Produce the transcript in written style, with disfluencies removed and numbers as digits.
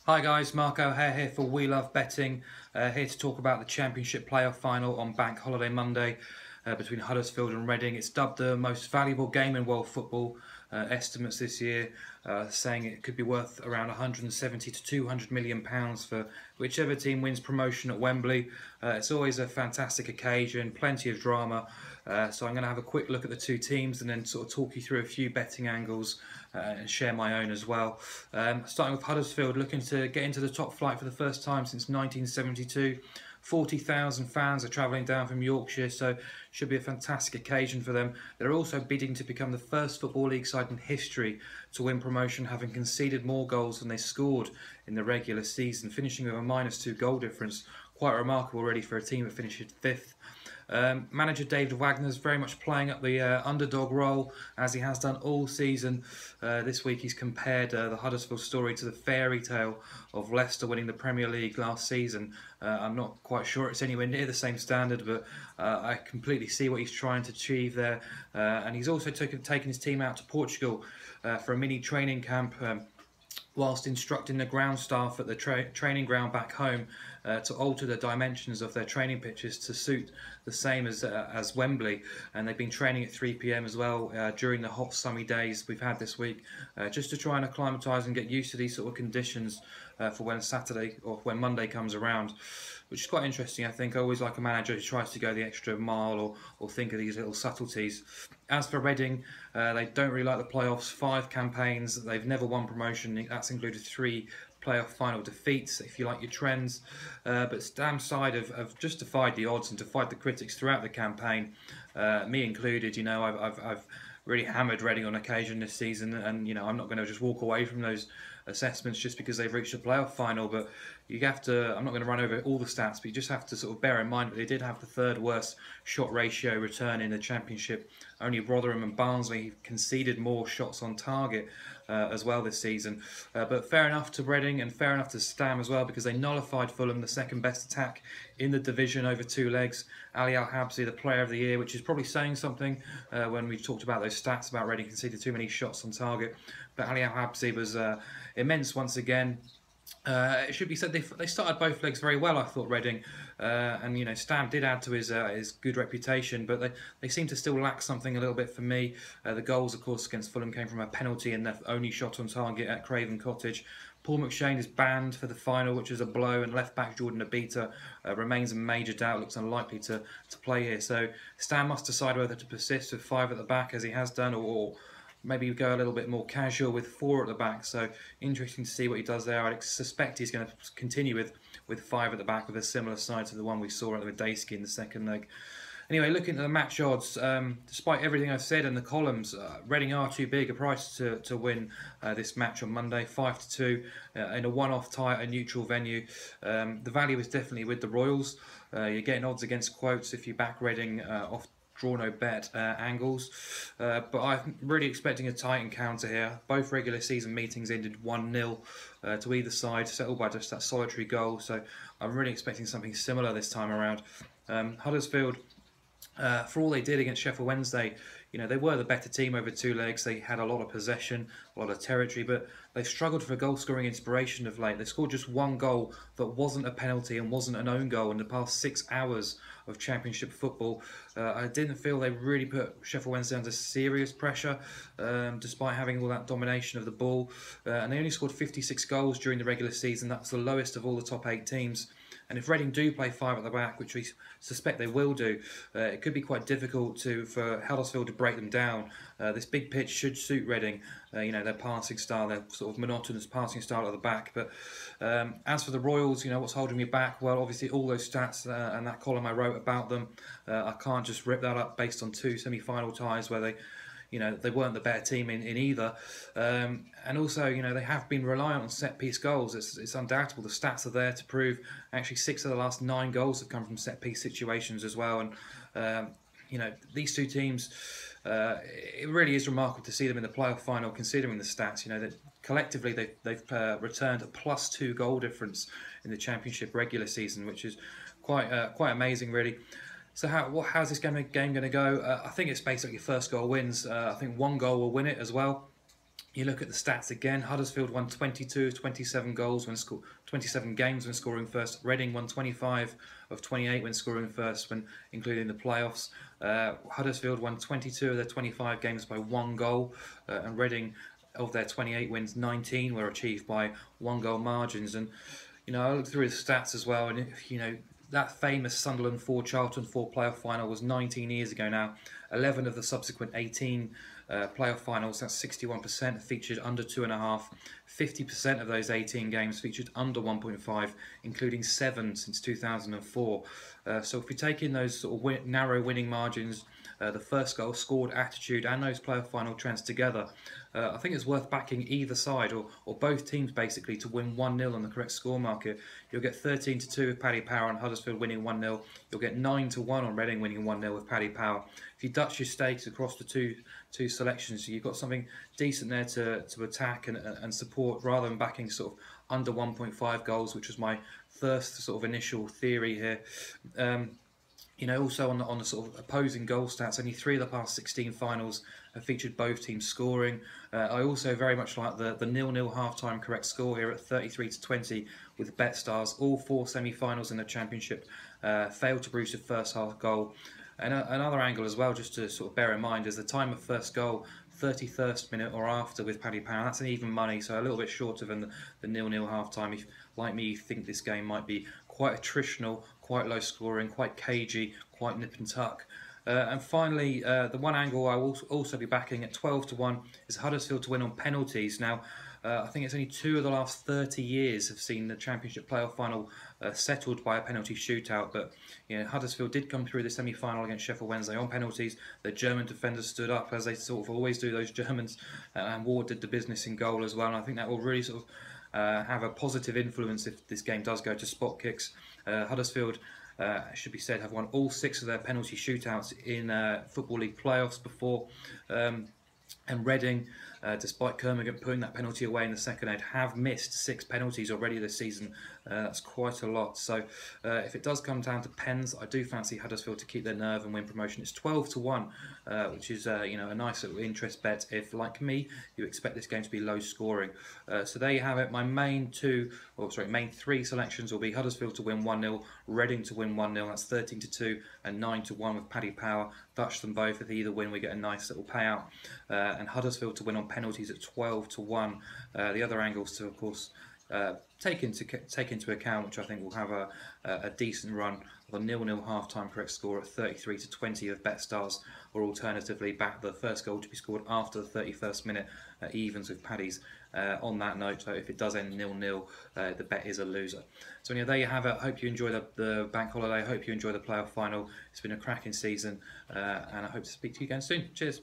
Hi guys, Mark O'Hare here for We Love Betting, here to talk about the Championship playoff final on Bank Holiday Monday between Huddersfield and Reading. It's dubbed the most valuable game in world football. Estimates this year saying it could be worth around 170 to 200 million pounds for whichever team wins promotion at Wembley. It's always a fantastic occasion, plenty of drama. So I'm going to have a quick look at the two teams and then sort of talk you through a few betting angles and share my own as well. Starting with Huddersfield, looking to get into the top flight for the first time since 1972. 40,000 fans are travelling down from Yorkshire, so should be a fantastic occasion for them. They're also bidding to become the first Football League side in history to win promotion, having conceded more goals than they scored in the regular season, finishing with a -2 goal difference. Quite remarkable really for a team that finished fifth. Manager David Wagner's very much playing up the underdog role, as he has done all season. This week he's compared the Huddersfield story to the fairy tale of Leicester winning the Premier League last season. I'm not quite sure it's anywhere near the same standard, but I completely see what he's trying to achieve there. And he's also taken his team out to Portugal for a mini training camp, whilst instructing the ground staff at the training ground back home to alter the dimensions of their training pitches to suit the same as Wembley. And they've been training at 3 p.m. as well during the hot sunny days we've had this week, just to try and acclimatise and get used to these sort of conditions for when Saturday or when Monday comes around, which is quite interesting. I think I always like a manager who tries to go the extra mile or think of these little subtleties. As for Reading, they don't really like the playoffs. 5 campaigns, they've never won promotion. That's included 3 playoff final defeats, if you like your trends. But Stam's side have just defied the odds and defied the critics throughout the campaign, me included. You know, I've really hammered Reading on occasion this season, and you know, I'm not going to just walk away from those assessments just because they've reached a playoff final. But you have to, I'm not going to run over all the stats, but you just have to sort of bear in mind that they did have the 3rd worst shot ratio return in the Championship. Only Rotherham and Barnsley conceded more shots on target as well this season. But fair enough to Reading and fair enough to Stam as well, because they nullified Fulham, the 2nd best attack in the division, over 2 legs. Ali Al-Habsi, the player of the year, which is probably saying something when we've talked about those stats about Reading conceded too many shots on target. But Ali Al-Habsi was immense once again. It should be said they started both legs very well, I thought, Reading, and you know, Stam did add to his good reputation, but they seem to still lack something a little bit for me. The goals, of course, against Fulham came from a penalty and their only shot on target at Craven Cottage. Paul McShane is banned for the final, which is a blow, and left back Jordan Abita remains in major doubt, looks unlikely to play here. So Stam must decide whether to persist with 5 at the back, as he has done, or maybe go a little bit more casual with 4 at the back. So interesting to see what he does there. I suspect he's going to continue with 5 at the back, with a similar side to the one we saw at the Medeski in the 2nd leg. Anyway, looking at the match odds, despite everything I've said in the columns, Reading are too big a price to win this match on Monday, 5-2 in a one-off tie at a neutral venue. The value is definitely with the Royals. You're getting odds against quotes if you back Reading off draw no bet angles, but I'm really expecting a tight encounter here. Both regular season meetings ended 1-0 to either side, settled by just that solitary goal, so I'm really expecting something similar this time around. Huddersfield, for all they did against Sheffield Wednesday, you know, they were the better team over 2 legs. They had a lot of possession, a lot of territory, but they've struggled for goal-scoring inspiration of late. They scored just 1 goal that wasn't a penalty and wasn't an own goal in the past 6 hours of Championship football. I didn't feel they really put Sheffield Wednesday under serious pressure, despite having all that domination of the ball. And they only scored 56 goals during the regular season. That's the lowest of all the top 8 teams. And if Reading do play 5 at the back, which we suspect they will do, it could be quite difficult for Huddersfield to break them down. This big pitch should suit Reading, you know, their passing style, their sort of monotonous passing style at the back. But as for the Royals, you know, what's holding me back? Well, obviously all those stats and that column I wrote about them, I can't just rip that up based on 2 semi-final ties where they weren't the better team in either. And also, you know, they have been reliant on set-piece goals. It's undoubtable. The stats are there to prove actually 6 of the last 9 goals have come from set-piece situations as well. And, you know, these 2 teams, it really is remarkable to see them in the playoff final, considering the stats. You know, that collectively they've returned a +2 goal difference in the Championship regular season, which is quite amazing, really. So how's this game going to go? I think it's basically first goal wins. I think 1 goal will win it as well. You look at the stats again. Huddersfield won 22 of 27 goals 27 games when scoring first. Reading won 25 of 28 when scoring first, when including the playoffs. Huddersfield won 22 of their 25 games by 1 goal, and Reading, of their 28 wins, 19 were achieved by 1 goal margins. And I looked through his stats as well, and that famous Sunderland 4 Charlton 4 playoff final was 19 years ago now. 11 of the subsequent 18 playoff finals, that's 61%, featured under 2.5. 50% of those 18 games featured under 1.5, including 7 since 2004. So if we take in those sort of narrow winning margins, the first goal scored, attitude, and those playoff final trends together, I think it's worth backing either side, or both teams basically, to win 1-0 on the correct score market. You'll get 13-2 with Paddy Power and Huddersfield winning 1-0. You'll get 9-1 on Reading winning 1-0 with Paddy Power. If you Dutch your stakes across the two selections, you've got something decent there to attack and support, rather than backing sort of under 1.5 goals, which was my first sort of initial theory here. Also on the sort of opposing goal stats, only 3 of the past 16 finals have featured both teams scoring. I also very much like the 0-0 half-time correct score here at 33-20 with BetStars. All 4 semi-finals in the Championship failed to produce a first half goal. And another angle as well, just to sort of bear in mind, is the time of first goal, 31st minute or after with Paddy Power. That's an even money, so a little bit shorter than the 0-0 half-time. If, like me, you think this game might be quite attritional, quite low scoring, quite cagey, quite nip and tuck. And finally, the one angle I will also be backing at 12-1 is Huddersfield to win on penalties. Now, I think it's only 2 of the last 30 years have seen the Championship playoff final settled by a penalty shootout. But Huddersfield did come through the semi-final against Sheffield Wednesday on penalties. The German defenders stood up, as they sort of always do, those Germans, and Ward did the business in goal as well. And I think that will really sort of have a positive influence if this game does go to spot kicks. Huddersfield, should be said, have won all 6 of their penalty shootouts in Football League playoffs before. And Reading, despite Kermagant putting that penalty away in the second end, have missed 6 penalties already this season. That's quite a lot. So if it does come down to pens, I do fancy Huddersfield to keep their nerve and win promotion. It's 12-1, which is a nice little interest bet if, like me, you expect this game to be low scoring. So there you have it. My main 3 selections will be Huddersfield to win 1-0, Reading to win 1-0. That's 13-2 and 9-1 with Paddy Power. Dutch them both. If either win, we get a nice little payout. And Huddersfield to win on penalties at 12-1. The other angles to, of course, take into account, which I think will have a decent run, of a 0-0 half-time correct score at 33-20 of BetStars, or alternatively back the first goal to be scored after the 31st minute at evens with Paddy's. On that note, so if it does end 0-0, the bet is a loser. So there you have it. I hope you enjoy the bank holiday. I hope you enjoy the playoff final. It's been a cracking season, and I hope to speak to you again soon. Cheers.